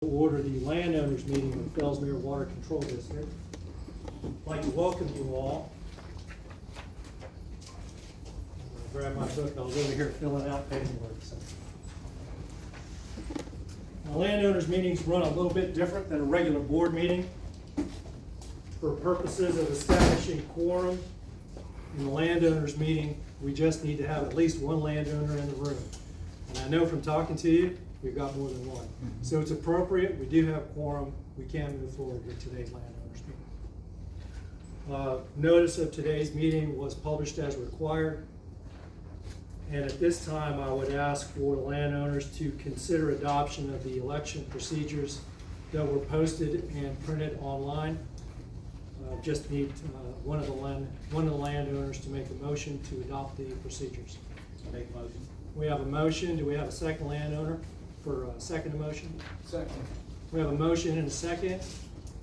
Order the landowners meeting of the Fellsmere Water Control District. I'd like to welcome you all. Grab my book, I was over here filling out paperwork. So. Now, landowners meetings run a little bit different than a regular board meeting. For purposes of establishing quorum in the landowners meeting, we just need to have at least one landowner in the room. And I know from talking to you, we've got more than one. So it's appropriate, we do have quorum, we can move forward with today's landowners meeting. Notice of today's meeting was published as required. And at this time, I would ask for the landowners to consider adoption of the election procedures that were posted and printed online. Just need one of the landowners to make a motion to adopt the procedures. I make a motion. We have a motion. Do we have a second landowner for a second motion? Second. We have a motion and a second.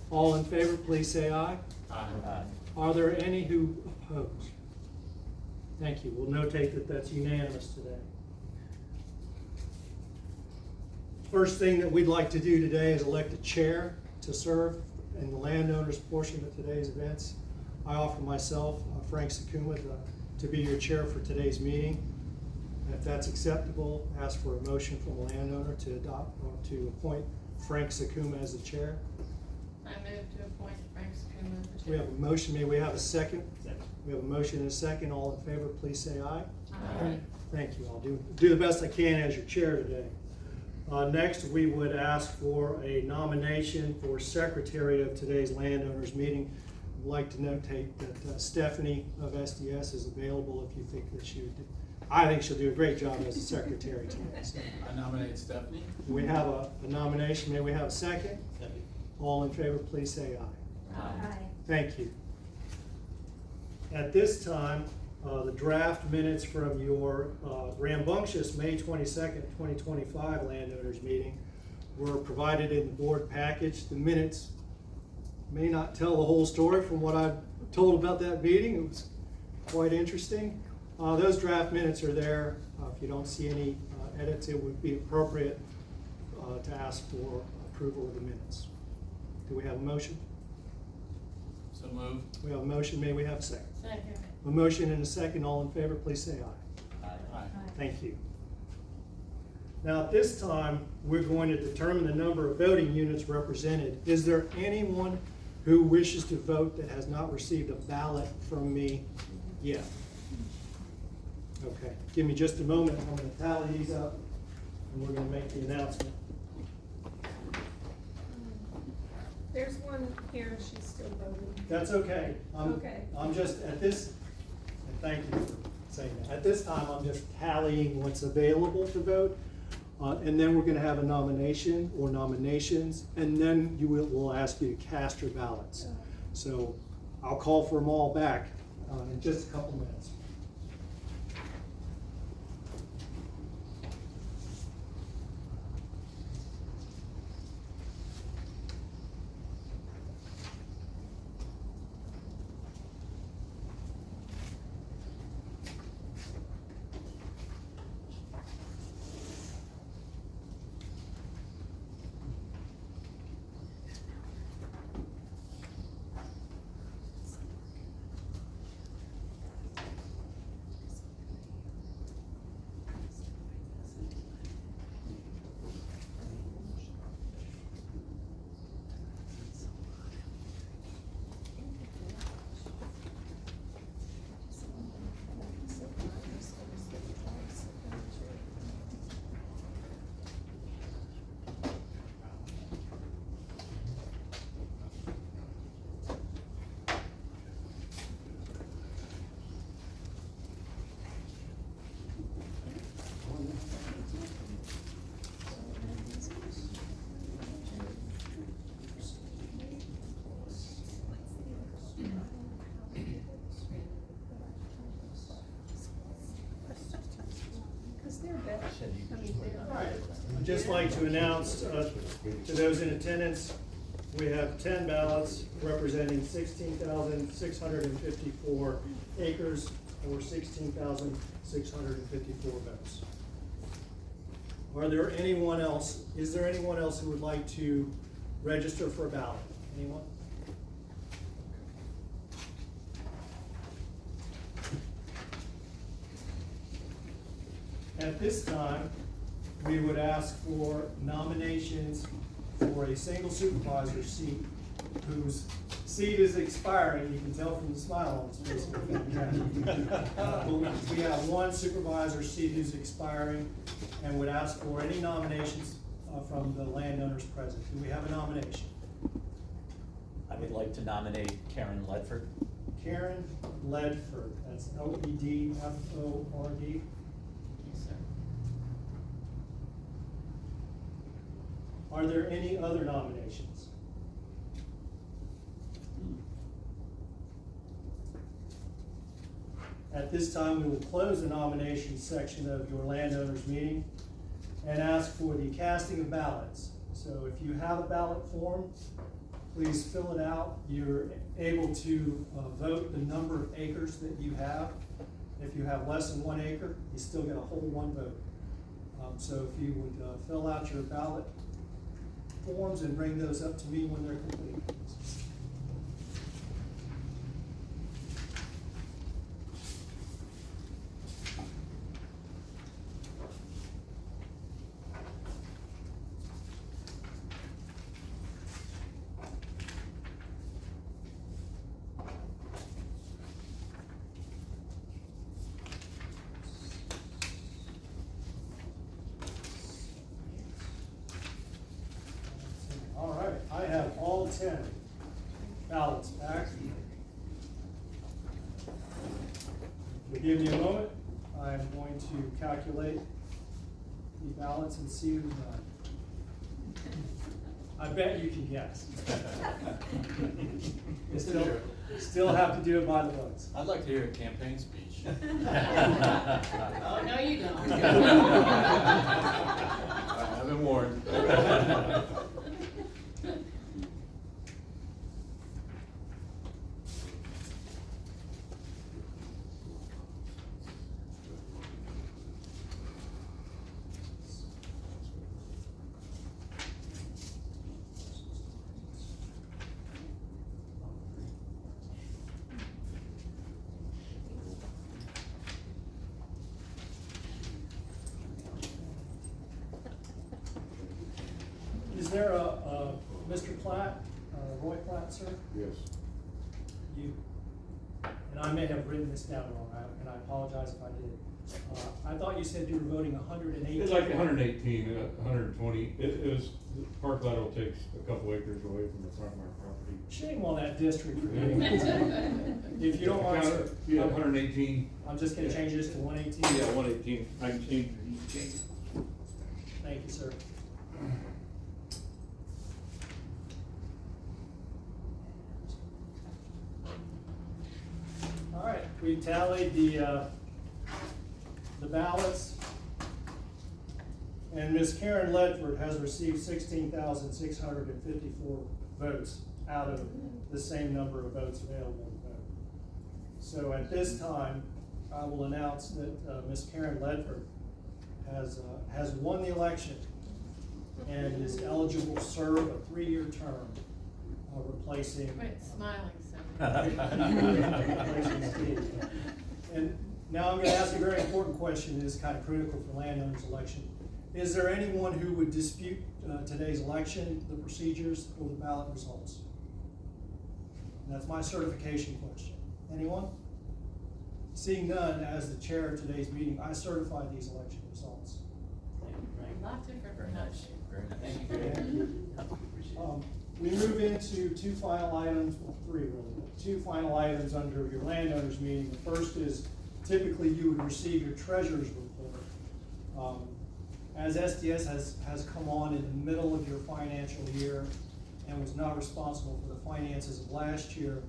All in favor, please say aye. Aye. Are there any who oppose? Thank you. We'll notate that that's unanimous today. First thing that we'd like to do today is elect a chair to serve in the landowners portion of today's events. I offer myself, Frank Sakuma, to be your chair for today's meeting. If that's acceptable, ask for a motion from the landowner to adopt or to appoint Frank Sakuma as the chair. I move to appoint Frank Sakuma as the chair. We have a motion. May we have a second? Second. We have a motion and a second. All in favor, please say aye. Aye. Thank you. I'll do the best I can as your chair today. Next, we would ask for a nomination for secretary of today's landowners meeting. I'd like to notate that Stephanie of SDS is available if you think that she would do. I think she'll do a great job as a secretary today. So, I nominate Stephanie. we have a nomination. May we have a second? Second. All in favor, please say aye. Aye. Thank you. At this time, the draft minutes from your rambunctious May 22nd, 2025 landowners meeting were provided in the board package. The minutes may not tell the whole story from what I've told about that meeting. It was quite interesting. Those draft minutes are there. If you don't see any edits, it would be appropriate to ask for approval of the minutes. Do we have a motion? So moved. We have a motion. May we have a second? Second. A motion and a second. All in favor, please say aye. Aye. Thank you. Now, at this time, we're going to determine the number of voting units represented. Is there anyone who wishes to vote that has not received a ballot from me yet? Okay, give me just a moment. I'm going to tally these up, and we're going to make the announcement. There's one here, she's still voting. That's okay. Okay. I'm just, at this, and thank you for saying that. At this time, I'm just tallying what's available to vote. And then we're gonna have a nomination or nominations, and then we'll ask you to cast your ballots. So I'll call for them all back in just a couple minutes. I'd just like to announce to those in attendance, we have 10 ballots representing 16,654 acres or 16,654 votes. Are there anyone else, is there anyone else who would like to register for a ballot? Anyone? At this time, we would ask for nominations for a single supervisor seat whose seat is expiring. You can tell from the smile on his face. We have one supervisor seat who's expiring and would ask for any nominations from the landowners present. Do we have a nomination? I would like to nominate Karen Ledford. Karen Ledford, that's Ledford. Yes, sir. Are there any other nominations? At this time, we will close the nomination section of your landowners meeting and ask for the casting of ballots. So if you have a ballot form, please fill it out. You're able to vote the number of acres that you have. If you have less than 1 acre, you still get a whole one vote. So if you would fill out your ballot forms and bring those up to me when they're complete. All right, I have all 10 ballots back. If you give me a moment, I'm going to calculate the ballots and see who's done. I bet you can guess. You still have to do it by the votes. I'd like to hear a campaign speech. Oh, no, you don't. I've been warned. Is there a Mr. Platt, Roy Platt, sir? Yes. You, and I may have written this down wrong, and I apologize if I did. I thought you said you were voting 118. It's like 118, 120. It was, park lateral takes a couple acres away from the front of our property. Shame on that district for getting it. If you don't mind, sir. Yeah, 118. I'm just gonna change this to 118. Yeah, 118. I can change it. You can change it. Thank you, sir. All right, we tallied the ballots. And Ms. Karen Ledford has received 16,654 votes out of the same number of votes available to vote. So at this time, I will announce that Ms. Karen Ledford has won the election and is eligible to serve a 3-year term, replacing. Quit smiling so replacing Steve. And now I'm gonna ask a very important question, it's kind of critical for landowners election. Is there anyone who would dispute today's election, the procedures, or the ballot results? And that's my certification question. Anyone? Seeing none, as the chair of today's meeting, I certify these election results. Lot different for us. Very nice. Thank you. We move into two final items, well, 3 really, but 2 final items under your landowners meeting. The first is typically you would receive your treasurer's report. As SDS has come on in the middle of your financial year and was not responsible for the finances of last year,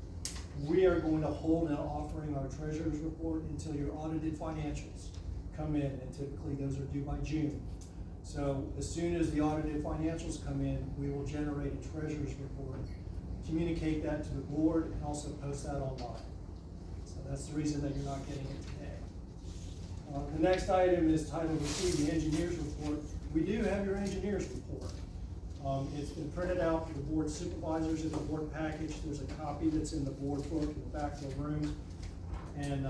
we are going to hold an offering our treasurer's report until your audited financials come in, and typically those are due by June. So as soon as the audited financials come in, we will generate a treasurer's report, communicate that to the board, and also post that online. So that's the reason that you're not getting it today. The next item is titled Receive the Engineer's Report. we do have your engineer's report. It's been printed out for the board supervisors in the board package. There's a copy that's in the board book in the back of the room. And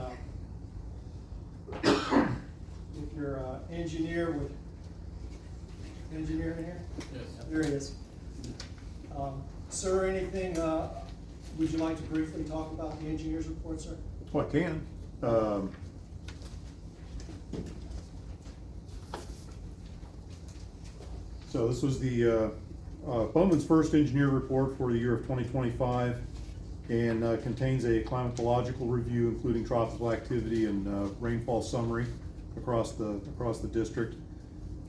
if your engineer would, engineer in here? Yes. There he is. Sir, anything, would you like to briefly talk about the engineer's report, sir? Well, I can. So this was the Bowman's first engineer report for the year of 2025, and contains a climatological review, including tropical activity and rainfall summary across the district.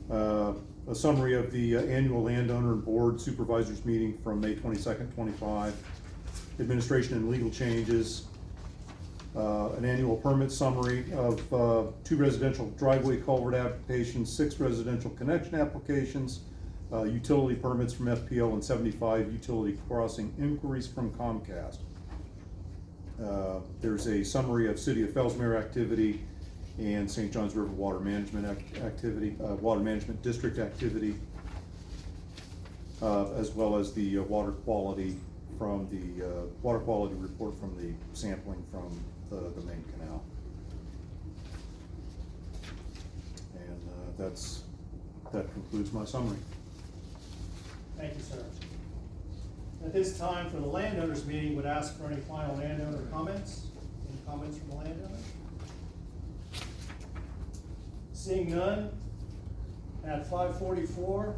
A summary of the annual landowner and board supervisors meeting from May 22nd, 25, administration and legal changes, an annual permit summary of 2 residential driveway culvert applications, 6 residential connection applications, utility permits from FPL, and 75 utility crossing inquiries from Comcast. There's a summary of City of Fellsmere activity and St. Johns River Water Management activity, Water Management District activity, as well as the water quality from the water quality report from the sampling from the main canal. And that concludes my summary. Thank you, sir. At this time, for the landowners meeting, would ask for any final landowner comments? Any comments from the landowners? Seeing none, at 5:44,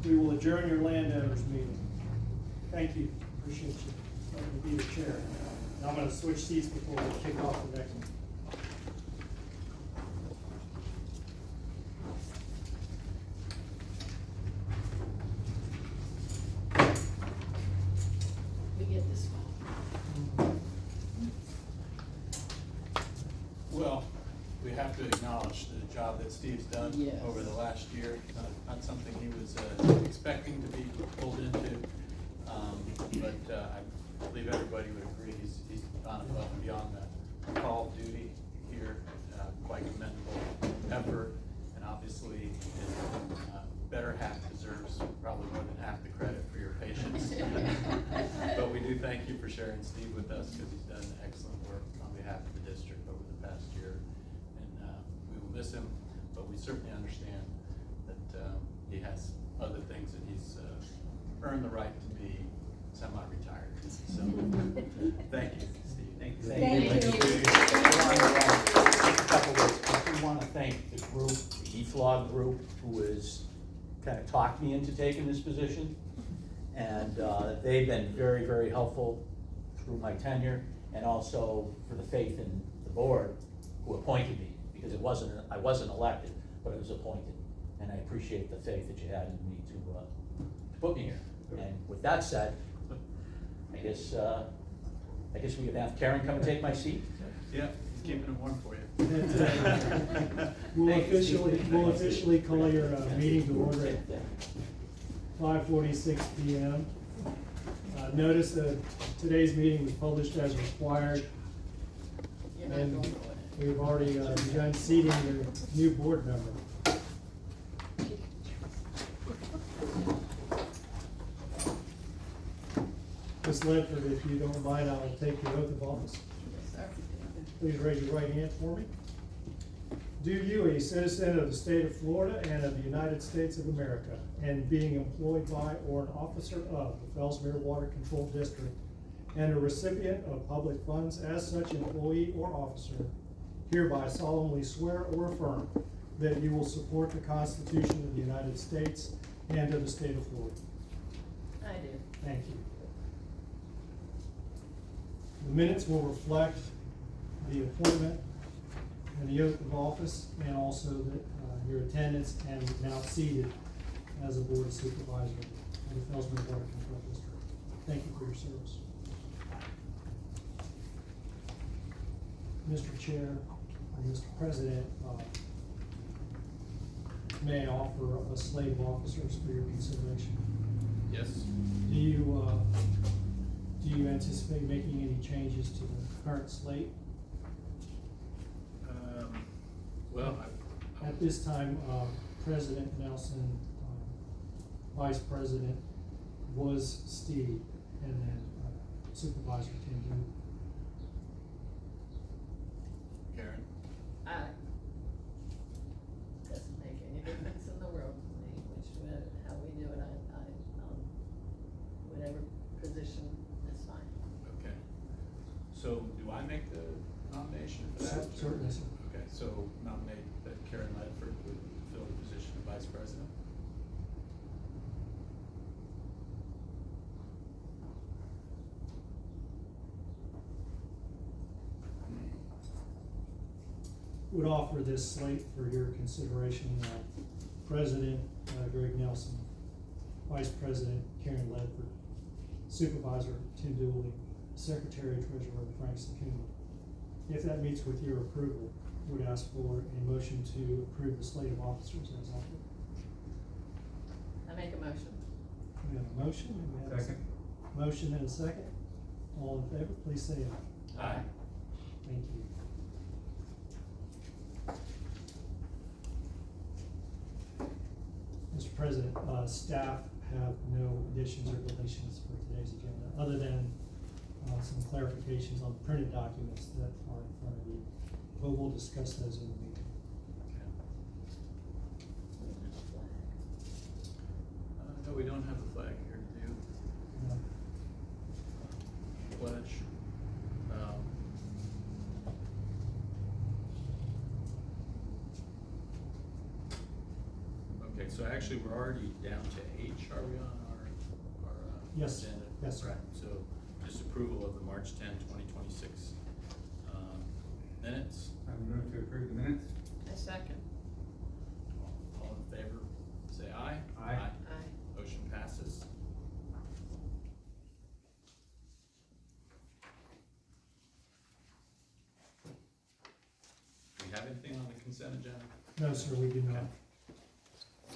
we will adjourn your landowners meeting. Thank you, appreciate you letting me be the chair. Now I'm gonna switch seats before we kick off the next one. We get this one. Well, we have to acknowledge the job that Steve's done Yes. over the last year. Not something he was expecting to be pulled into, but I believe everybody would agree he's gone above and beyond the call of duty here. Quite commendable effort, and obviously his better half deserves probably more than half the credit for your patience. But we do thank you for sharing Steve with us, because he's done excellent work on behalf of the district over the past year. And we will miss him, but we certainly understand that he has other things that he's earned the right to be semi-retired. So, thank you, Steve. Thank you. Thank you. Just a couple words. I do want to thank the group, the EFLOG group, who has kind of talked me into taking this position. And they've been very, very helpful through my tenure, and also for the faith in the board who appointed me, because I wasn't elected, but I was appointed. And I appreciate the faith that you had in me to put me here. And with that said, I guess we could have Karen come and take my seat. Yeah, he's keeping it warm for you. We'll officially call your meeting to order at 5:46 p.m. Notice that today's meeting was published as required, You're not and going away. we've already begun seating your new board member. Ms. Ledford, if you don't mind, I'll take your oath of office. Yes, sir. Please raise your right hand for me. Do you, a citizen of the state of Florida and of the United States of America, and being employed by or an officer of the Fellsmere Water Control District, and a recipient of public funds as such employee or officer, hereby solemnly swear or affirm that you will support the Constitution of the United States and of the state of Florida? I do. Thank you. The minutes will reflect the appointment and the oath of office, and also that your attendance and now seated as a board supervisor of the Fellsmere Water Control District. Thank you for your service. Mr. Chair, or Mr. President, may I offer a slate of officers for your consideration? Yes. Do you anticipate making any changes to the current slate? Well, At this time, President Nelson, Vice President was Steve, and then Supervisor Tim Booth. Karen? Doesn't make any difference in the world to me, how we do it, whatever position is fine. Okay. So do I make the nomination for that? Certainly, sir. Okay, so nominate that Karen Ledford would fill the position of Vice President. Would offer this slate for your consideration. President Greg Nelson, Vice President Karen Ledford, Supervisor Tim Dooley, Secretary Treasurer Frank Sakuma. If that meets with your approval, would ask for a motion to approve the slate of officers as offered. I make a motion. We have a motion, and we have a Second. motion and a second. All in favor, please say aye. Aye. Thank you. Mr. President, staff have no additions or deletions for today's agenda, other than some clarifications on the printed documents that are in front of you. But we'll discuss those in the meeting. No, we don't have a flag here to do. Pledge. Okay, so actually, we're already down to H, are we on our Yes. agenda? Yes, sir. Right, so just approval of the March 10, 2026 minutes. I would move to approve the minutes. I second. All in favor, say aye. Aye. Aye. Motion passes. Do we have anything on the consent agenda? No, sir, we do not.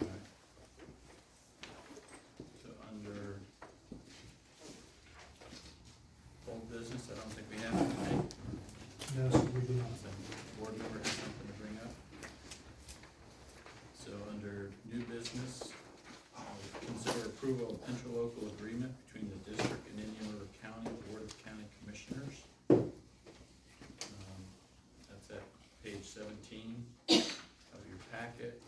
Alright. So under old business, I don't think we have anything. No, sir, we do not. Board member has something to bring up. So under new business, consider approval of interlocal agreement between the district and Indian River County Board of County Commissioners. That's at page 17 of your packet.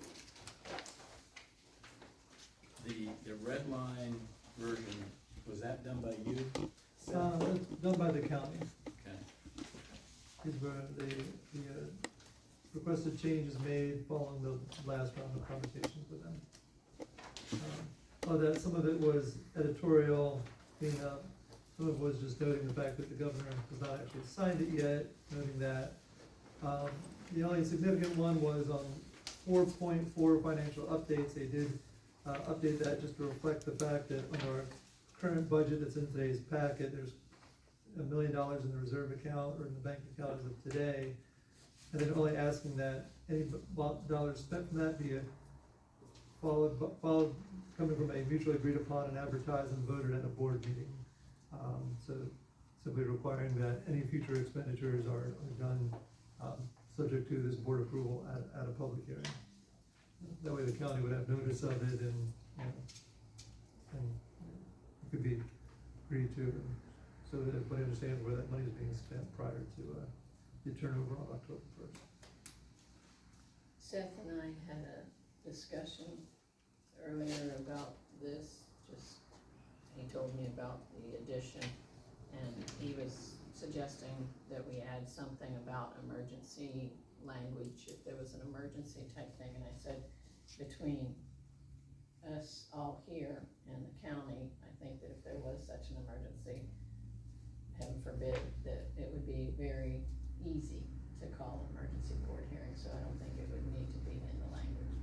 The red line version, was that done by you? Done by the county. Okay. These were the requested changes made following the last round of conversations with them. Some of it was editorial cleanup, some of it was just noting the fact that the governor has not actually signed it yet, noting that. The only significant one was on 4.4 financial updates. They did update that just to reflect the fact that on our current budget that's in today's packet, there's $1 million in the reserve account or in the bank account as of today. And then only asking that any dollars spent from that be followed coming from a mutually agreed upon and advertised and voted at a board meeting. So simply requiring that any future expenditures are done subject to this board approval at a public hearing. That way the county would have notice of it and it could be agreed to, so that everybody understands where that money is being spent prior to the turnover on October 1st. Seth and I had a discussion earlier about this, he told me about the addition, and he was suggesting that we add something about emergency language, if there was an emergency type thing, and I said, between us all here and the county, I think that if there was such an emergency, heaven forbid, that it would be very easy to call an emergency board hearing, so I don't think it would need to be in the language.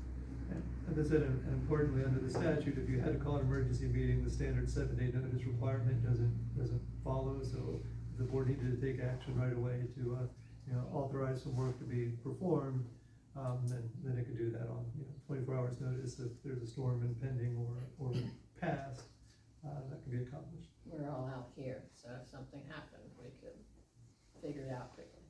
And as I said, and importantly, under the statute, if you had to call an emergency meeting, the standard 7-day notice requirement doesn't follow, so if the board needed to take action right away to, authorize some work to be performed, then it could do that on, 24 hours notice if there's a storm impending or past, that can be accomplished. We're all out here, so if something happened, we could figure it out quickly.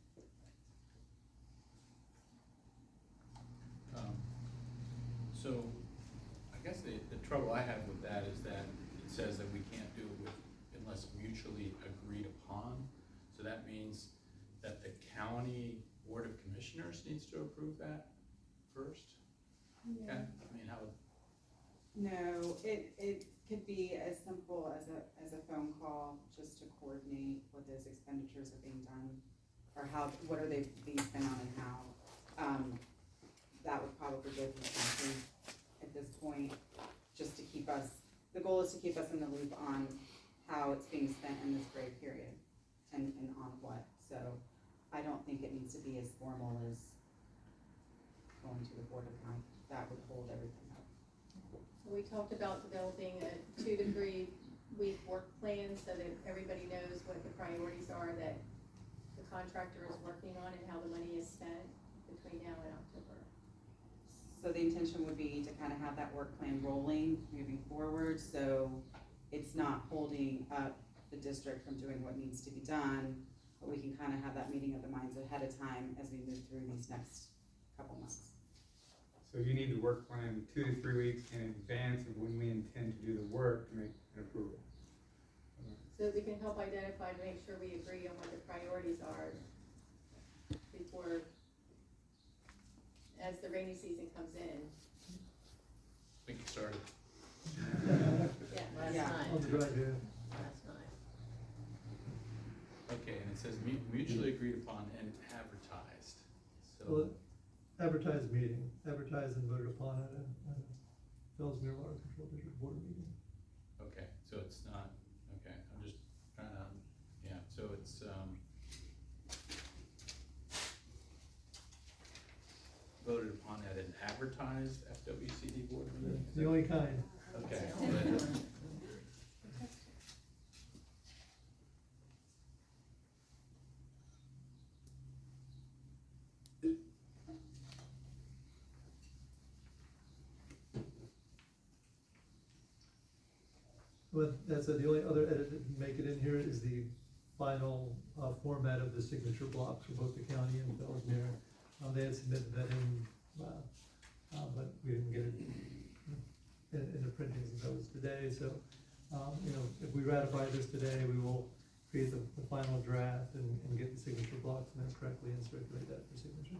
trouble I have with that is that it says that we can't do it unless mutually agreed upon. So that means that the county board of commissioners needs to approve that first? Okay, I mean, how, No, it could be as simple as a phone call, just to coordinate what those expenditures are being done, or what are they being spent on and how. That would probably go through something at this point, just to keep us, the goal is to keep us in the loop on how it's being spent in this gray period, and on what. So I don't think it needs to be as formal as going to the Board of Health. That would hold everything up. We talked about developing a 2 to 3 week work plan so that everybody knows what the priorities are that the contractor is working on and how the money is spent between now and October. So the intention would be to kind of have that work plan rolling, moving forward, so it's not holding up the district from doing what needs to be done, but we can kind of have that meeting of the minds ahead of time as we move through these next couple months. So you need the work plan 2 to 3 weeks in advance of when we intend to do the work to make an approval. So that we can help identify to make sure we agree on what the priorities are before, as the rainy season comes in. we can start it. Yeah. Last Yeah. night, On the drive here. last night. Okay, and it says mutually agreed upon and advertised, Well, so, advertised meeting, advertised and voted upon at a Fellsmere Water Control District Board meeting. okay, so it's not, okay, I'm just trying to, yeah, so it's, voted upon at an advertised FWCD board meeting? It's the only kind. Okay, That's the only but- one. But that's the only other edit that can make it in here is the final format of the signature blocks for both the county and Fellsmere. They had submitted that in, but we didn't get it in the printing since that was today, so, you know, if we ratify this today, we will create the final draft and get the signature blocks in there correctly and circulate that for signature.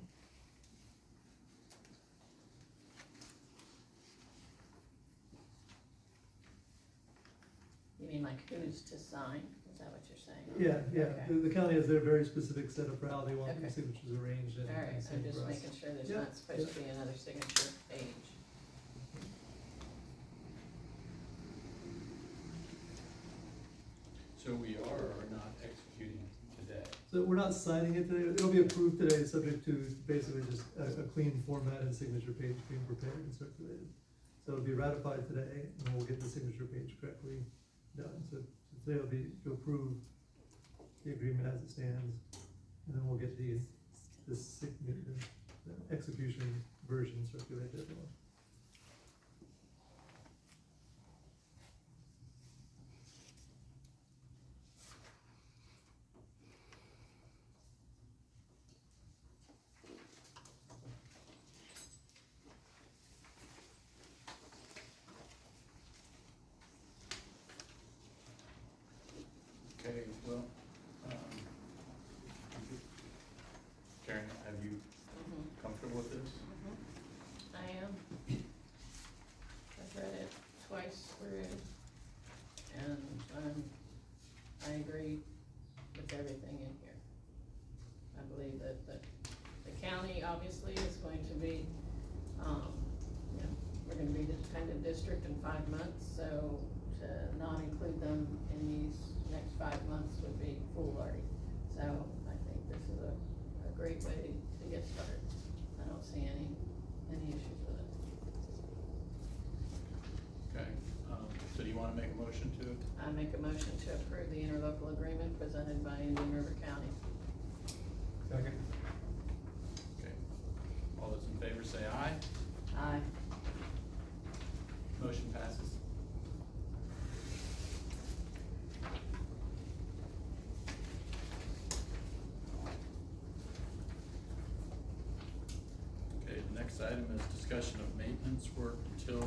You mean like who's to sign? Is that what you're saying? Yeah, yeah, Okay. the county has their very specific setup for how they want the Okay. signatures arranged and. All right, and I'm same just for us. making sure there's Yeah, not supposed to be another signature page. So we are or not executing today? So we're not signing it today, it'll be approved today, subject to basically just a clean format and signature page being prepared and circulated. So it'll be ratified today, and we'll get the signature page correctly done. So today will be to approve the agreement as it stands, and then we'll get the execution version circulated as well. Okay, well, Karen, have you Mhm. comfortable with this? I am. I've read it twice through, and, I agree with everything in here. I believe that the county obviously is going to be, you know, we're gonna be the dependent district in 5 months, so to not include them in these next 5 months would be foolhardy. So I think this is a great way to get started. I don't see any issues with it. Okay, so do you wanna make a motion to? I make a motion to approve the interlocal agreement presented by Indian River County. Second? Okay, all those in favor say aye. Aye. Motion passes. Okay, the next item is discussion of maintenance work until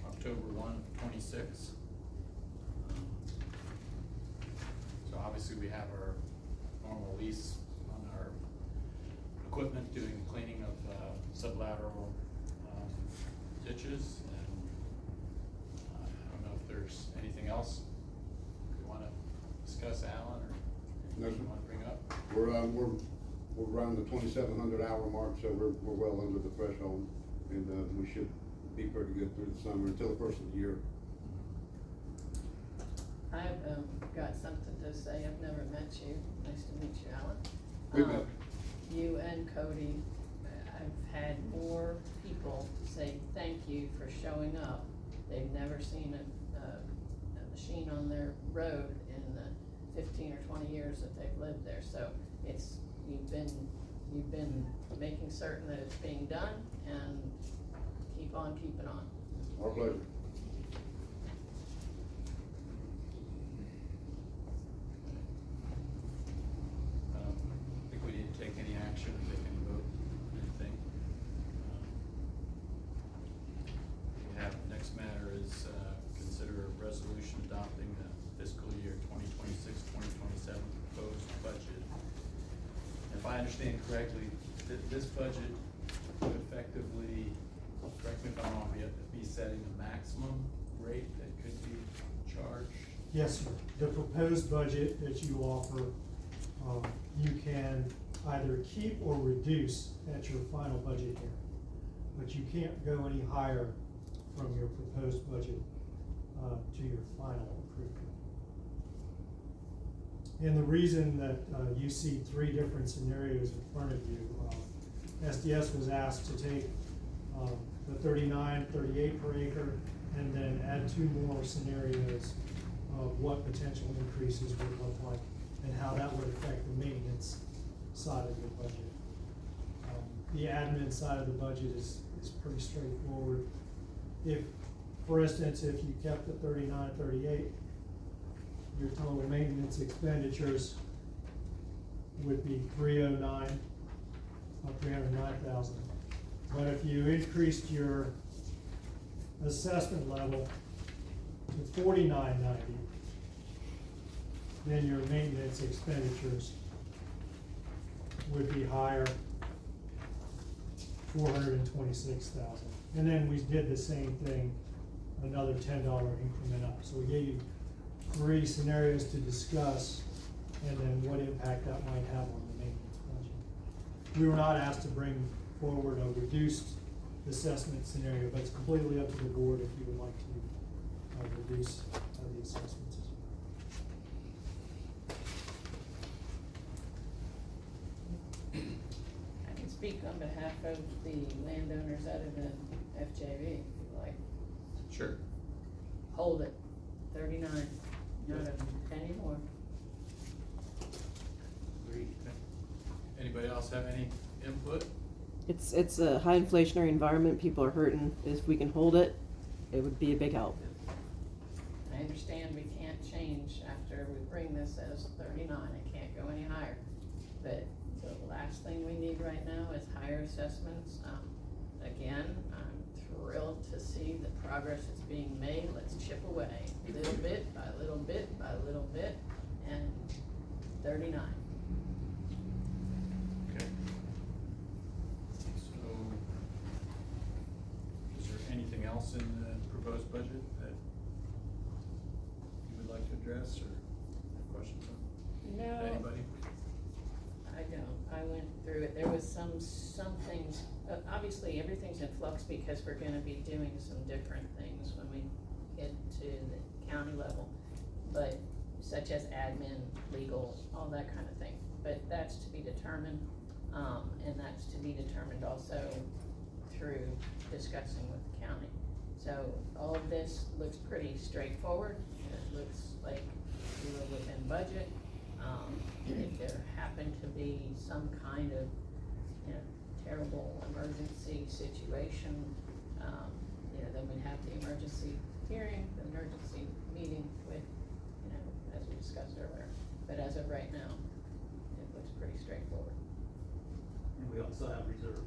October October 1, 26. So obviously we have our normal lease on our equipment doing cleaning of sublateral ditches, and I don't know if there's anything else you wanna discuss, Alan, or No, anything you sir. wanna bring up? We're around the 2,700 hour mark, so we're well under the threshold, and we should be pretty good through the summer until the first of the year. I've, got something to say. I've never met you. Nice to meet you, Alan. We've met. You and Cody, I've had more people say thank you for showing up. They've never seen a machine on their road in the 15 or 20 years that they've lived there. So it's, you've been making certain that it's being done, and keep on keeping on. Our pleasure. I don't think we need to take any action or take any vote, anything. We have, next matter is, consider a resolution adopting the fiscal year 2026-2027 proposed budget. If I understand correctly, this budget would effectively, correct me if I'm wrong, be setting the maximum rate that could be charged? Yes, sir. The proposed budget that you offer, you can either keep or reduce at your final budget hearing. But you can't go any higher from your proposed budget to your final approval. And the reason that you see three different scenarios in front of you, SDS was asked to take the 39, 38 per acre, and then add two more scenarios of what potential increases would look like and how that would affect the maintenance side of your budget. The admin side of the budget is pretty straightforward. If, for instance, if you kept the 39, 38, your total maintenance expenditures would be 309, 309,000. But if you increased your assessment level to 4990, then your maintenance expenditures would be higher, 426,000. And then we did the same thing, another $10 increment up. So we gave you three scenarios to discuss, and then what impact that might have on the maintenance budget. We were not asked to bring forward a reduced assessment scenario, but it's completely up to the board if you would like to reduce the assessments as well. I can speak on behalf of the landowners out of the FJV, if you like. Sure. Hold it, 39, not a penny more. Agreed. Anybody else have any input? It's a high inflationary environment, people are hurting. If we can hold it, it would be a big help. I understand we can't change after we bring this as 39, it can't go any higher. But the last thing we need right now is higher assessments. Again, I'm thrilled to see the progress that's being made. Let's chip away, little bit by little bit by little bit, and 39. Okay. So, is there anything else in the proposed budget that you would like to address or have questions on? No, Anybody? I don't. I went through it. There was some things, obviously everything's in flux because we're gonna be doing some different things when we get to the county level. But such as admin, legal, all that kind of thing. But that's to be determined, and that's to be determined also through discussing with the county. So all of this looks pretty straightforward. It looks like we were within budget. If there happened to be some kind of, terrible emergency situation, then we'd have the emergency hearing, the emergency meeting with, as we discussed earlier. But as of right now, it looks pretty straightforward. And we also have reserve.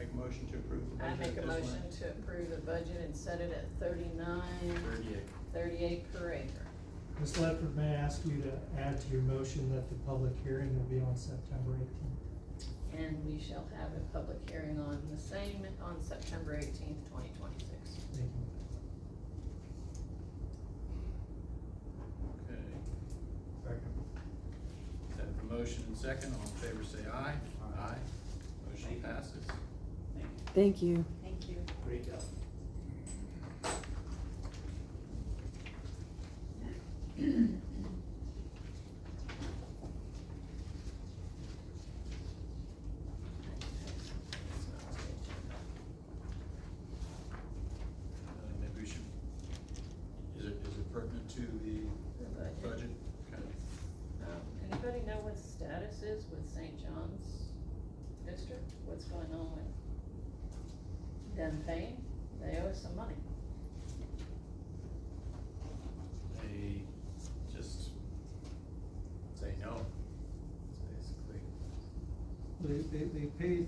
make a motion to approve the I budget? make a at this motion point? to approve the budget and set it at 38 per acre. Ms. Ledford, may I ask you to add to your motion that the public hearing will be on September 18th? And we shall have a public hearing on the same on September 18th, 2026. Thank you. Okay, Second. have a motion and second, all in favor say aye. Aye. Motion passes. Thank you. Thank you. Great job. Maybe we should, is it pertinent to the budget? Okay. Anybody know what the status is with St. John's District? What's going on with them paying? They owe us some money. They just say no, it's basically. They paid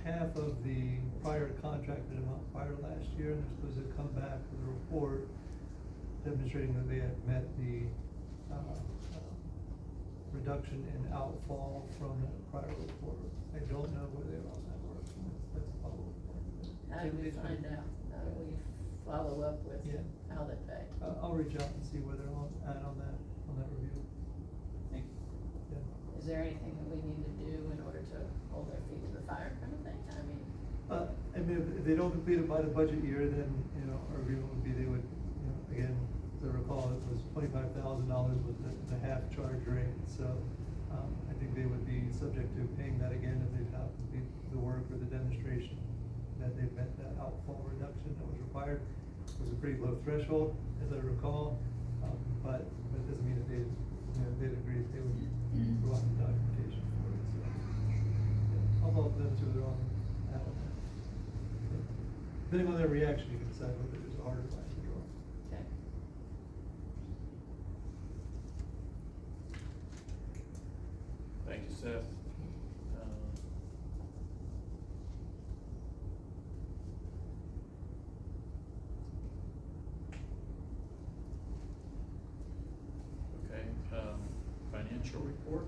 half of the prior contracted amount prior last year, and they're supposed to come back with a report demonstrating that they had met the, reduction in outfall from that prior report. I don't know where they are on that work, that's a follow-up. How do we find out? How do we follow up with Yeah. how they pay? I'll reach out and see where they're on that review. Thank you. Yeah. Is there anything that we need to do in order to hold their feet to the fire kind of thing? I mean, I mean, if they don't complete it by the budget year, then, our agreement would be they would, again, as I recall, it was $25,000 with the half charge rate, so, I think they would be subject to paying that again if they've not completed the work or the demonstration that they've met that outfall reduction that was required. It was a pretty low threshold, as I recall, but it doesn't mean that they'd agree that they would go out with documentation for it, so. Yeah, I'll follow up them to their own. Depending on their reaction, you can decide whether there's a harder line to draw. okay. Thank you, Seth. Okay, financial report?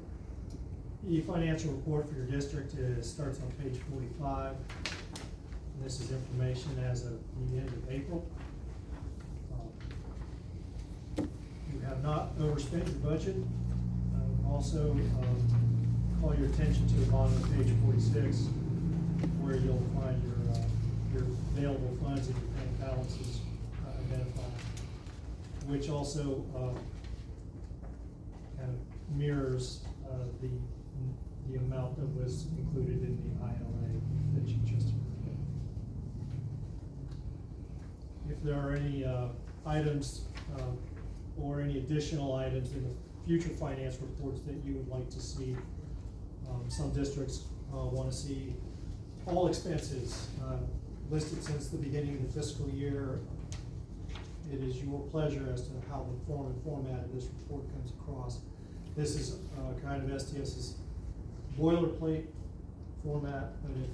The financial report for your district starts on page 45. And this is information as of the end of April. You have not overspent your budget. Also, call your attention to the bottom of page 46, where you'll find your available funds and your bank balances identified, which also kind of mirrors the amount that was included in the ILA that you just approved. If there are any items or any additional items in the future finance reports that you would like to see, some districts want to see all expenses listed since the beginning of the fiscal year. It is your pleasure as to how the form and format of this report comes across. This is kind of STS's boilerplate format, but if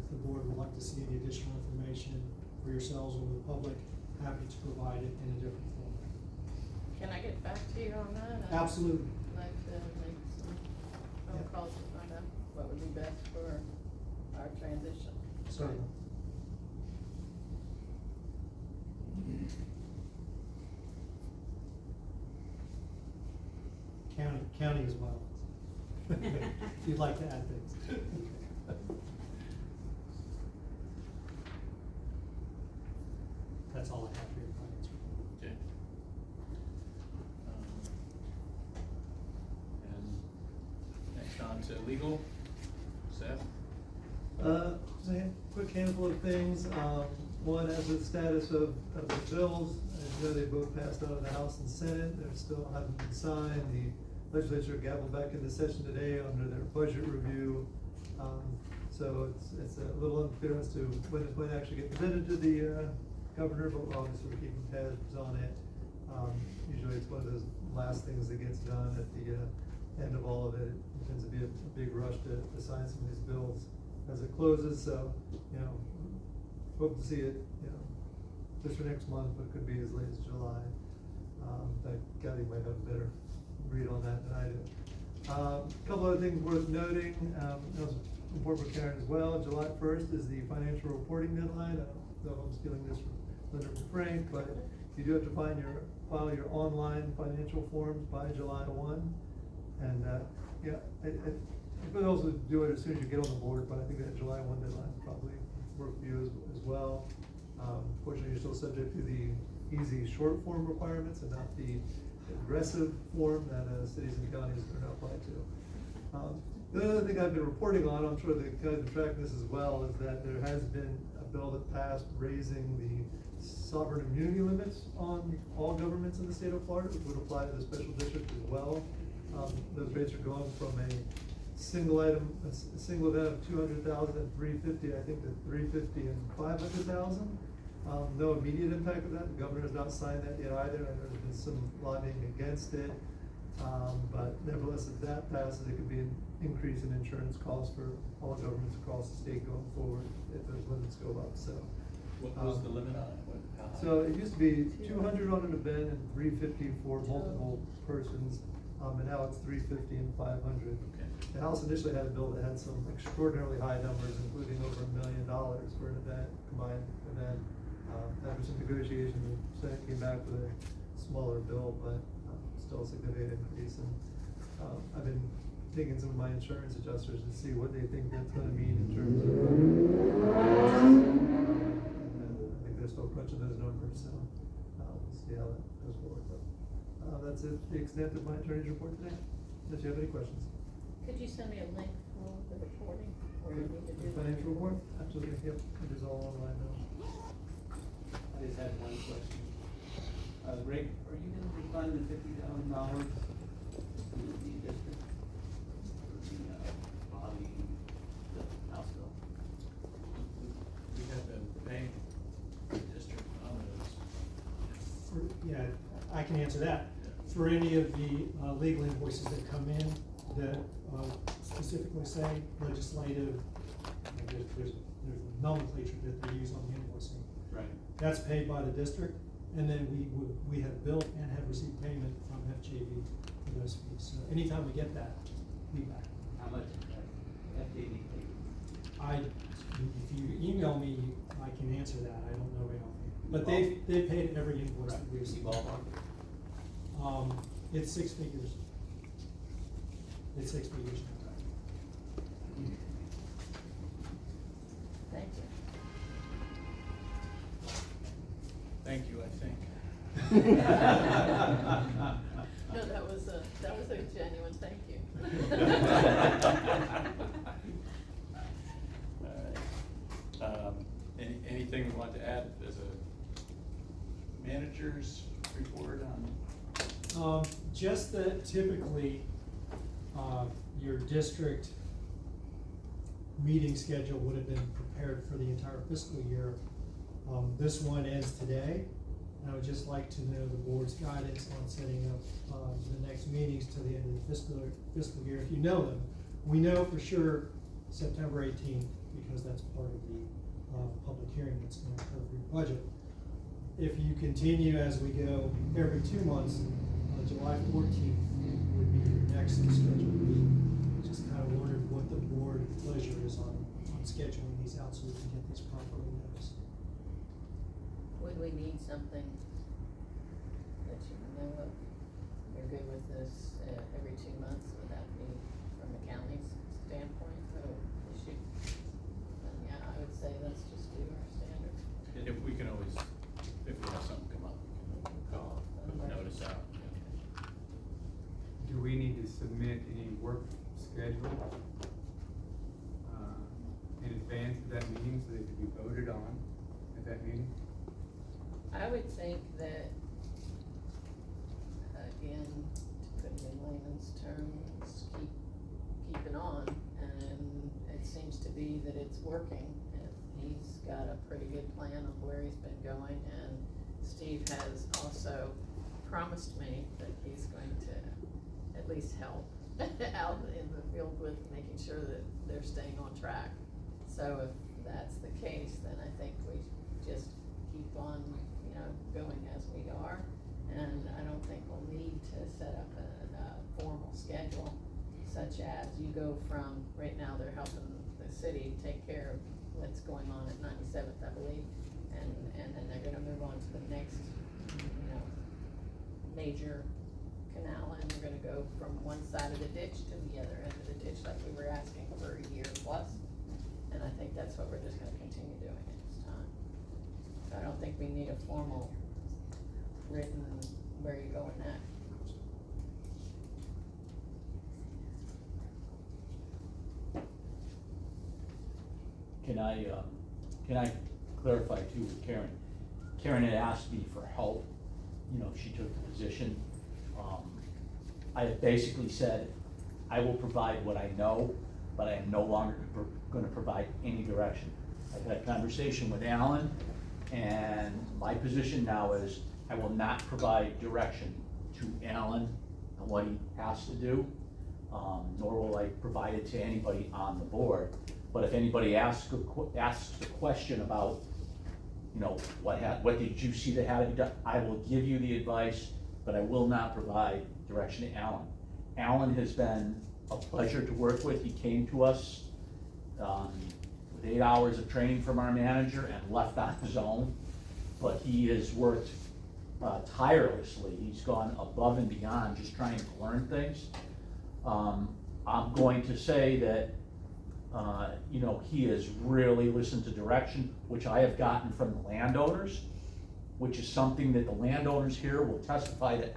the board would like to see any additional information for yourselves or the public, happy to provide it in a different format. Can I get back to you on that? Absolutely. I'd like to make some phone Yeah. calls to find out what would be best for our transition. Certainly. County as well. If you'd like to add things. That's all I have for your finance report. Okay. And next on to legal, Seth? Just a quick handful of things. One, as the status of the bills, as you know, they both passed out of the House and Senate. They still haven't been signed. The legislature gavelled back into session today under their budget review. So it's a little unclear as to when it's going to actually get presented to the governor, but obviously we're keeping tabs on it. Usually it's one of those last things that gets done at the end of all of it. It tends to be a big rush to sign some of these bills as it closes, so, you know, hope to see it, you know, this or next month, but it could be as late as July. In fact, Kathy might have a better read on that than I do. Couple other things worth noting, that was important for Karen as well. July 1st is the financial reporting deadline. I don't know if I'm stealing this from Linda or Frank, but you do have to file your online financial forms by July 1. And, yeah, you could also do it as soon as you get on the board, but I think that July 1 deadline would probably work for you as well. Fortunately, you're still subject to the easy short form requirements and not the aggressive form that cities and counties are now applied to. The other thing I've been reporting on, I'm sure the guys are tracking this as well, is that there has been a bill that passed raising the sovereign immunity limits on all governments in the state of Florida, which would apply to the special district as well. Those rates are going from a single event of 200,000 and 350, I think, to 350 and 500,000. No immediate impact of that. The governor has not signed that yet either. I know there's been some lobbying against it. But nevertheless, if that passes, it could be an increase in insurance costs for all governments across the state going forward if those limits go up, so. What was the limit on it? How high? So it used to be 200 on an event and 350 for multiple persons, and now it's 350 and 500. Okay. The House initially had a bill that had some extraordinarily high numbers, including over $1 million for an event, combined event. After some negotiation, the Senate came back with a smaller bill, but still a significant increase. And I've been taking some of my insurance adjusters to see what they think that's going to mean in terms of. And I think they're still crunching those numbers, so we'll see how that goes forward. But that's it, the extent of my attorney's report today. Unless you have any questions. Could you send me a link for the reporting, or do you need to do? Financial report? Absolutely, yep, it is all online now. I just had one question. Rick, are you gonna refund the $50,000 to the district? For the, body, the house bill? We have been paying the district on those. Yeah, I can answer that. For any of the legal invoices that come in that specifically say legislative, there's nomenclature that they use on the invoicing. Right. That's paid by the district, and then we have billed and have received payment from FJB for those fees. So anytime we get that, we back. How much FJD paid? If you email me, I can answer that. I don't know right off. But they paid every invoice that we received. Ballpark? It's 6 figures. It's 6 figures. Thank you. Thank you, I think. No, that was a genuine thank you. All right. Anything we want to add as a manager's report on? Just that typically, your district meeting schedule would have been prepared for the entire fiscal year. This one ends today. I would just like to know the board's guidance on setting up the next meetings to the end of the fiscal year, if you know them. We know for sure September 18th, because that's part of the public hearing that's going to occur for your budget. If you continue as we go every 2 months, July 14th would be your next scheduled meeting. Just kind of wondered what the board pleasure is on scheduling these out so we can get these properly noticed. Would we need something that you know of? You're good with this every 2 months? Would that be from the county's standpoint? Or we should, yeah, I would say let's just do our standard. And if we can always, if we have something come up, we can call, put the notice out. Do we need to submit any work schedule in advance of that meeting so they could be voted on at that meeting? I would think that, again, to put it in layman's terms, keep it on, and it seems to be that it's working. And he's got a pretty good plan of where he's been going, and Steve has also promised me that he's going to at least help out in the field with making sure that they're staying on track. So if that's the case, then I think we just keep on, you know, going as we are. And I don't think we'll need to set up a formal schedule, such as you go from, right now they're helping the city take care of what's going on at 97th, I believe. And then they're gonna move on to the next, you know, major canal, and we're gonna go from one side of the ditch to the other end of the ditch like we were asking for a year plus. And I think that's what we're just gonna continue doing at this time. So I don't think we need a formal written where you're going next. Can I clarify too with Karen? Karen had asked me for help, you know, she took the position. I have basically said, I will provide what I know, but I am no longer gonna provide any direction. I've had a conversation with Alan, and my position now is, I will not provide direction to Alan on what he has to do, nor will I provide it to anybody on the board. But if anybody asks a question about, you know, what did you see that had to be done, I will give you the advice, but I will not provide direction to Alan. Alan has been a pleasure to work with. He came to us with 8 hours of training from our manager and left on his own, but he has worked tirelessly. He's gone above and beyond just trying to learn things. I'm going to say that you know, he has really listened to direction, which I have gotten from the landowners, which is something that the landowners here will testify that,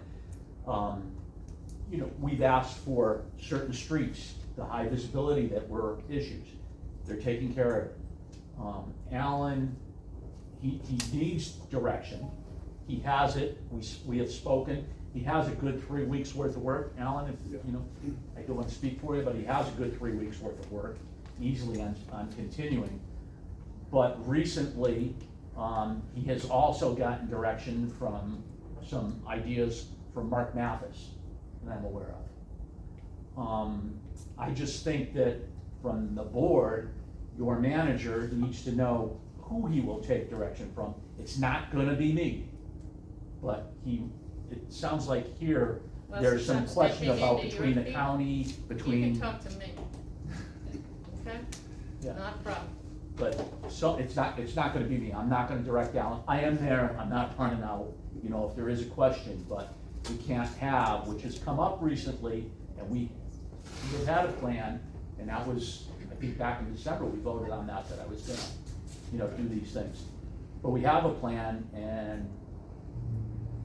you know, we've asked for certain streets, the high visibility that were issues. They're taking care of it. Alan, he needs direction. He has it. We have spoken. He has a good 3 weeks worth of work. Alan, if, you know, I don't want to speak for you, but he has a good 3 weeks worth of work, easily on continuing. But recently, he has also gotten direction from some ideas from Mark Mathis that I'm aware of. I just think that from the board, your manager needs to know who he will take direction from. It's not gonna be me, but it sounds like here, Well, there's since some I'm question stepping about into between your the field, county, between. You can talk to me. Okay? Yeah. Not a problem. But so, it's not gonna be me, I'm not gonna direct Alan, I am there, I'm not running out, you know, if there is a question, but we can't have, which has come up recently, and we have had a plan, and that was, I think back in December, we voted on that I was gonna, you know, do these things. But we have a plan, and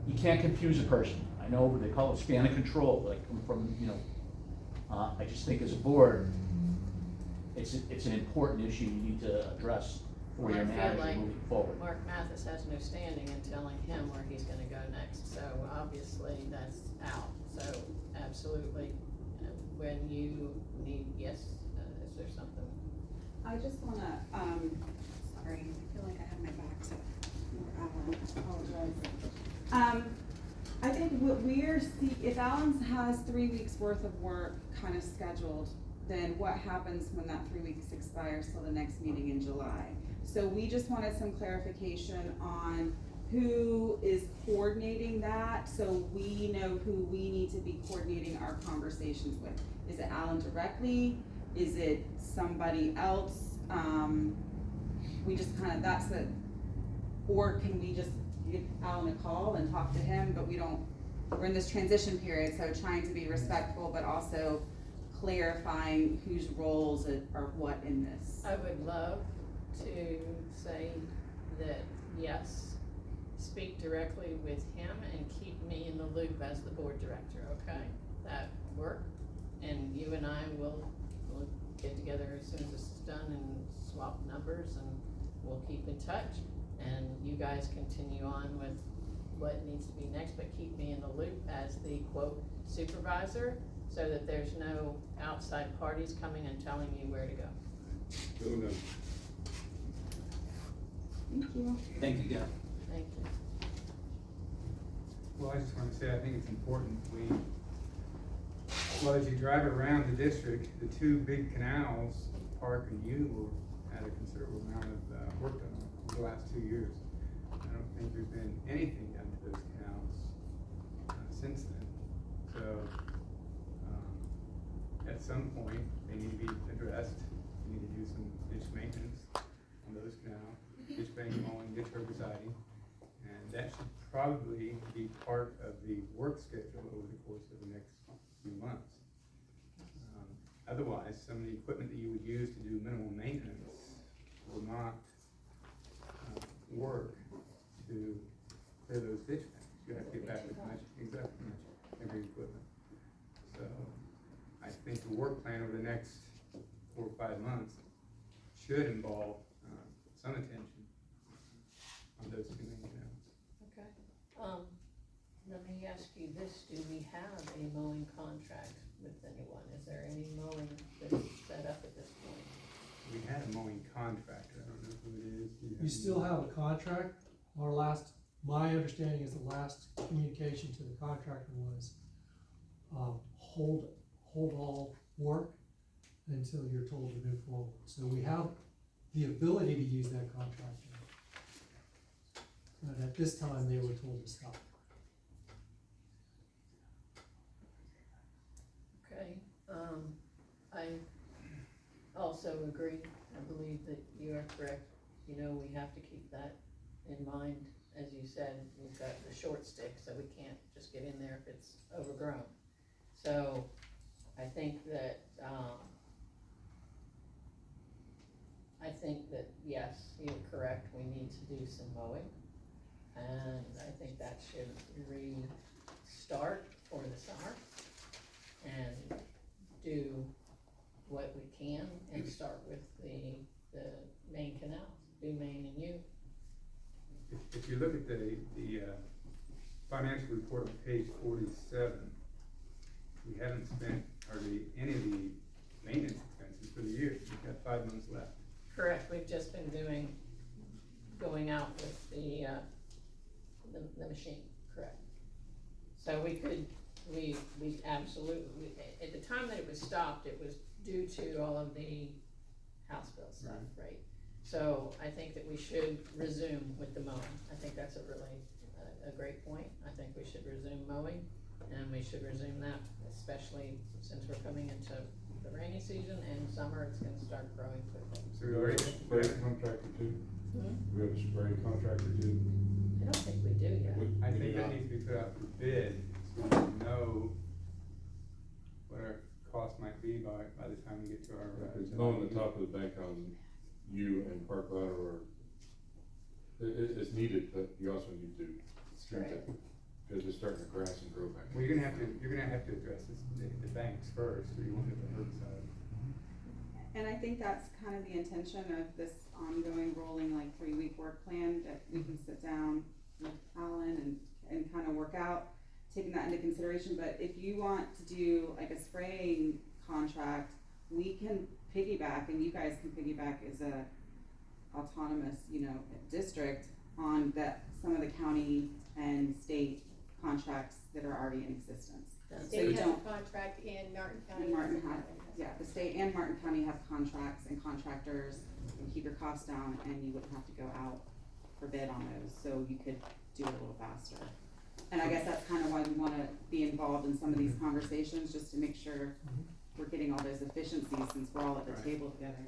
you can't confuse a person. I know they call it span of control, like from, you know, I just think as a board, it's an important issue you need to address for your I feel manager like moving forward. Mark Mathis has no standing in telling him where he's gonna go next, so obviously that's out. So absolutely, when you need, yes, is there something? I just wanna, sorry, I feel like I have my back to Alan, I apologize. I think what if Alan has 3 weeks worth of work kind of scheduled, then what happens when that 3 weeks expires till the next meeting in July? So we just wanted some clarification on who is coordinating that, so we know who we need to be coordinating our conversations with. Is it Alan directly? Is it somebody else? We just kind of, or can we just give Alan a call and talk to him, but we're in this transition period, so trying to be respectful, but also clarifying whose roles are what in this. I would love to say that, yes, speak directly with him and keep me in the loop as the board director, okay? That work, and you and I will get together as soon as this is done and swap numbers, and we'll keep in touch. And you guys continue on with what needs to be next, but keep me in the loop as the quote supervisor, so that there's no outside parties coming and telling you where to go. Doing that. Thank you. Thank you, Gavin. Thank you. Well, I just wanna say, I think it's important well, as you drive around the district, the two big canals, Park and U, had a considerable amount of, work done on it over the last 2 years. I don't think there's been anything done to those canals, since then. So, at some point, they need to be addressed. We need to do some ditch maintenance on those canals, ditch bank mowing, ditch herbiciding. And that should probably be part of the work schedule over the course of the next few months. Otherwise, some of the equipment that you would use to do minimal maintenance will not work to clear those ditch banks. You have to get back with exactly every equipment. So I think the work plan over the next 4 or 5 months should involve some attention on those two main canals. Okay. Let me ask you this, do we have a mowing contract with anyone? Is there any mowing that's set up at this point? We had a mowing contractor, I don't know who it is. Do You still have a contract. My understanding is the last communication to the contractor was, hold all work until you're told to move forward. So we have the ability to use that contractor. But at this time, they were told to stop. Okay, I also agree, I believe that you are correct. You know, we have to keep that in mind. As you said, we've got the short stick, so we can't just get in there if it's overgrown. So I think that, yes, you're correct, we need to do some mowing. And I think that should restart for the summer and do what we can and start with the main canals, do Main and U. If you look at the financial report on page 47, we haven't spent hardly any of the maintenance expenses for the year. We've got 5 months left. Correct, we've just been going out with the machine, correct. So we absolutely, at the time that it was stopped, it was due to all of the House bill stuff, right? So I think that we should resume with the mowing. I think that's a really, a great point. I think we should resume mowing, and we should resume that, especially since we're coming into the rainy season and summer, it's gonna start growing quickly. So we already, Spray contractor too? We have a spray contractor too? I don't think we do yet. I think that needs to be put out for bid, so we know what our cost might be by the time we get to our. Because knowing the top of the bank on you and Park Lateral it's needed, but you also need to treat it. Because it's starting to grass and grow back. Well, you're gonna have to address the banks first, or you won't hit the herbicide. And I think that's kind of the intention of this ongoing rolling, like 3-week work plan, that we can sit down with Alan and kind of work out, taking that into consideration. But if you want to do like a spraying contract, we can piggyback, and you guys can piggyback as a autonomous, district on some of the county and state contracts that are already in existence. That's So State you has a don't- contract in Martin County. And Martin has a has, contract. yeah, the state and Martin County have contracts and contractors, and keep your costs down, and you wouldn't have to go out for bid on those, so you could do it a little faster. And I guess that's kind of why we wanna be involved in some of these conversations, just to make sure we're getting all those efficiencies, since we're all at the Right. table together.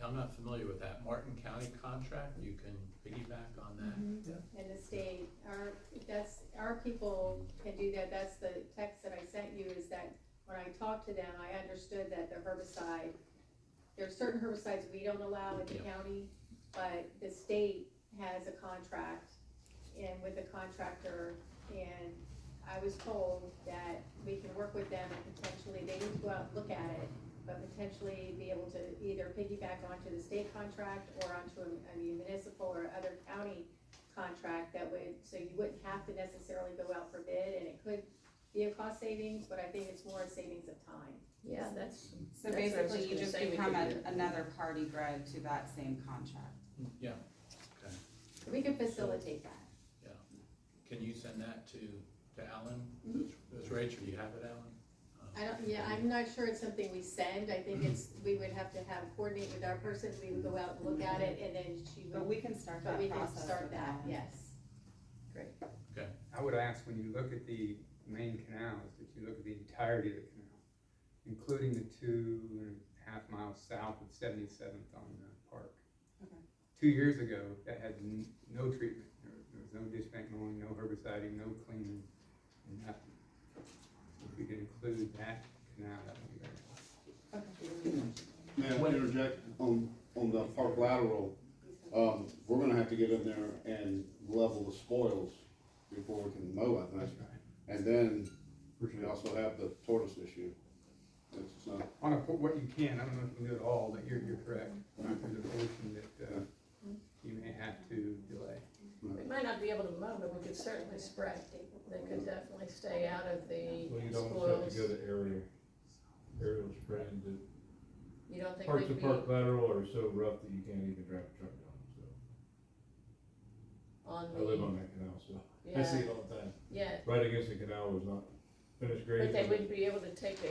I'm not familiar with that Martin County contract, you can piggyback on that. And the state, our people can do that. That's the text that I sent you, is that when I talked to them, I understood that the herbicide, there are certain herbicides we don't allow in the Yeah. county, but the state has a contract and with a contractor, and I was told that we can work with them and potentially, they need to go out and look at it, but potentially be able to either piggyback onto the state contract or onto a municipal or other county contract that would, so you wouldn't have to necessarily go out for bid, and it could be a cost savings, but I think it's more a savings of time. Yeah, that's. So that's what I was basically, you gonna just say, we become could do it. another party, Greg, to that same contract. Yeah, okay, We can facilitate that. yeah. Can you send that to Alan, Mhm. those rates, or do you have it, Alan? I I'm not sure it's something we send, I think we would have to coordinate with our person, we would go out and look at it, and then she would. But we can start But that we can process start with that, them. yes. Great. Okay. I would ask, when you look at the main canals, that you look at the entirety of the canal, including the 2.5 miles south of 77th on Park. Okay. 2 years ago, that had no treatment, there was no ditch bank mowing, no herbiciding, no cleaning, nothing. So if we could include that canal, that would be very nice. May I interject on the park lateral? We're gonna have to get in there and level the spoils before we can mow, I think. That's right. And then we also have the tortoise issue. It's not, On what you can, I don't know if you can do it all, but you're correct. There's a portion that you may have to delay. We might not be able to mow, but we could certainly spray. They could definitely stay out of the Well, you'd almost have to go spoils. to aerial spraying. You don't think Parts they'd of be Park Lateral are so rough that you can't even drive a truck down them, so. on I live on the, that canal, so I yeah, see it all the time. yeah, Right against the canal was not finished grading. but they wouldn't be able to take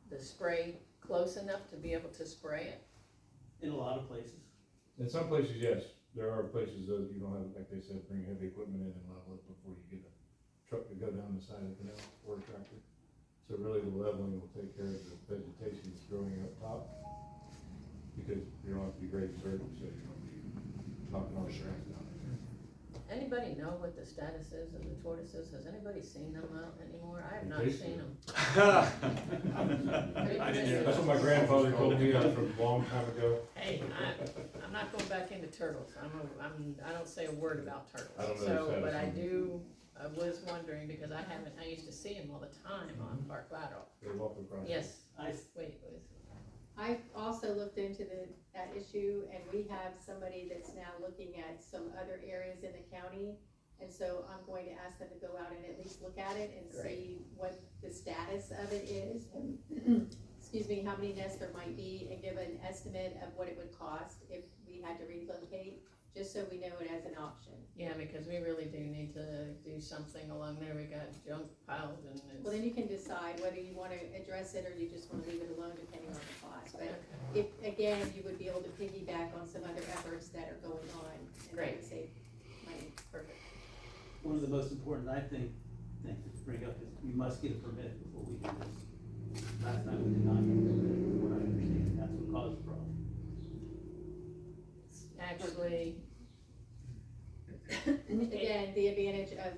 the spray close enough to be able to spray it. In a lot of places. In some places, yes, there are places that you don't have, like they said, bring heavy equipment in and level it before you get a truck to go down the side of the canal or a tractor. So really the leveling will take care of the vegetation that's growing up top. Because you don't have to be grading dirt, so you don't be knocking all the grass down. Anybody know what the status is of the tortoises? Has anybody seen them out anymore? I have not Tasty. seen them. I didn't hear That's what my grandfather told me from a long time ago. Hey, I'm not going back into turtles. I don't say a word about turtles. I don't know the So, status but I of them. was wondering because I used to see them all the time on Park Lateral. They walk across. Yes, wait. I also looked into that issue, and we have somebody that's now looking at some other areas in the county. And so I'm going to ask them to go out and at least look at it and Great. see what the status of it is, and, excuse me, how many nests there might be, and give an estimate of what it would cost if we had to relocate, just so we know it as an option. Yeah, because we really do need to do something along there. We got junk piled and Well, then it's. you can decide whether you wanna address it or you just wanna leave it alone depending on the cost. But if, again, you would be able to piggyback on some other efforts that are going on, and that Great. would save money. Perfect. One of the most important, I think to bring up is you must get a permit before we do this. Last time we did not get a permit, from what I understand, that's what caused the problem. Actually, Again, the advantage of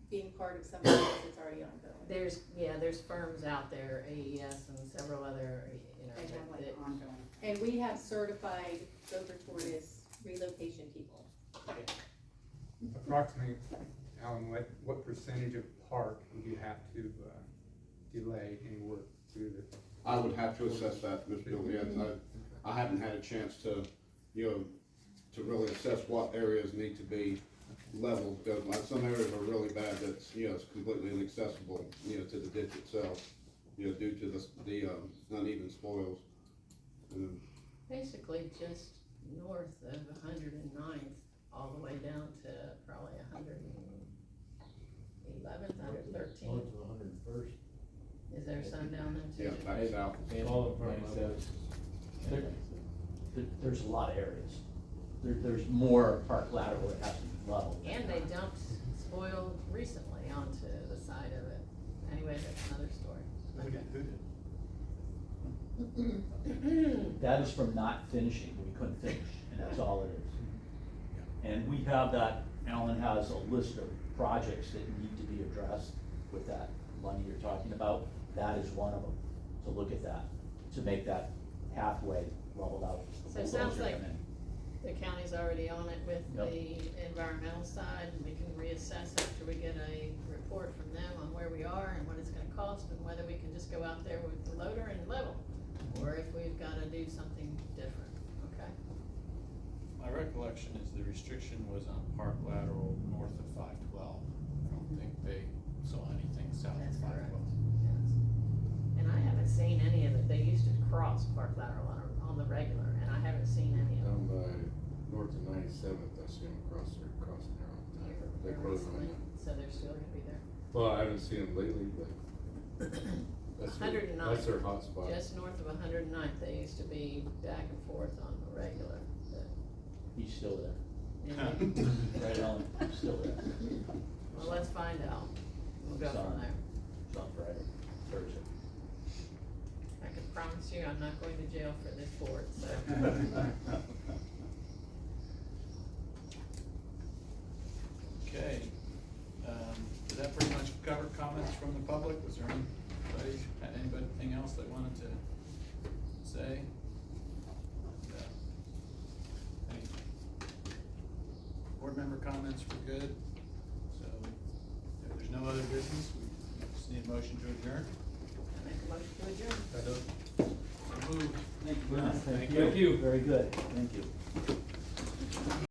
being part of something else that's already ongoing. there's firms out there, AES and several other, They have like that, ongoing. And we have certified gopher tortoise relocation people. Approximately, Alan, what percentage of park would you have to delay any work through the? I would have to assess that, Mr. Bill, I haven't had a chance to, to really assess what areas need to be leveled, because like some areas are really bad that's, it's completely inaccessible, to the ditch itself, due to the uneven spoils. basically just north of 109th, all the way down to probably 111th, 113th. North of 101st. Is there some down there Yeah, too? back south. All in front of There's a lot of areas. There's more Park Lateral that has to be leveled. And they dumped spoil recently onto the side of it. Anyway, that's another story. That is from not finishing, we couldn't finish, and that's all it is. And we have that, Alan has a list of projects that need to be addressed with that money you're talking about. That is one of them, to look at that, to make that pathway leveled out. So it sounds Bulldozer like come in. the county's already on it with Yep. the environmental side, and we can reassess after we get a report from them on where we are and what it's gonna cost, and whether we can just go out there with the loader and level, or if we've gotta do something different, okay? My recollection is the restriction was on Park Lateral north of 512. I don't think they saw anything south of That's correct. 512. Yes. And I haven't seen any of it. They used to cross Park Lateral on the regular, and I haven't seen any of Down it. by north of 97th, I see them crossing there all the time. They close on recently. that. So they're still gonna be there. Well, I haven't seen them lately, but that's their, 109. that's their hot spot. Just north of 109th, they used to be back and forth on the regular, but, He's still there. yeah. Right on, he's still there. Well, let's find out. We'll go from there. It's on Friday, Thursday. I can promise you, I'm not going to jail for this board, so. Okay, did that pretty much cover comments from the public? Was there anything else they wanted to say? Any board member comments were good, so if there's no other business, we just need a motion to adjourn. I make a motion to adjourn. So moved. Thank you. Thank you. Thank you, very good, thank you.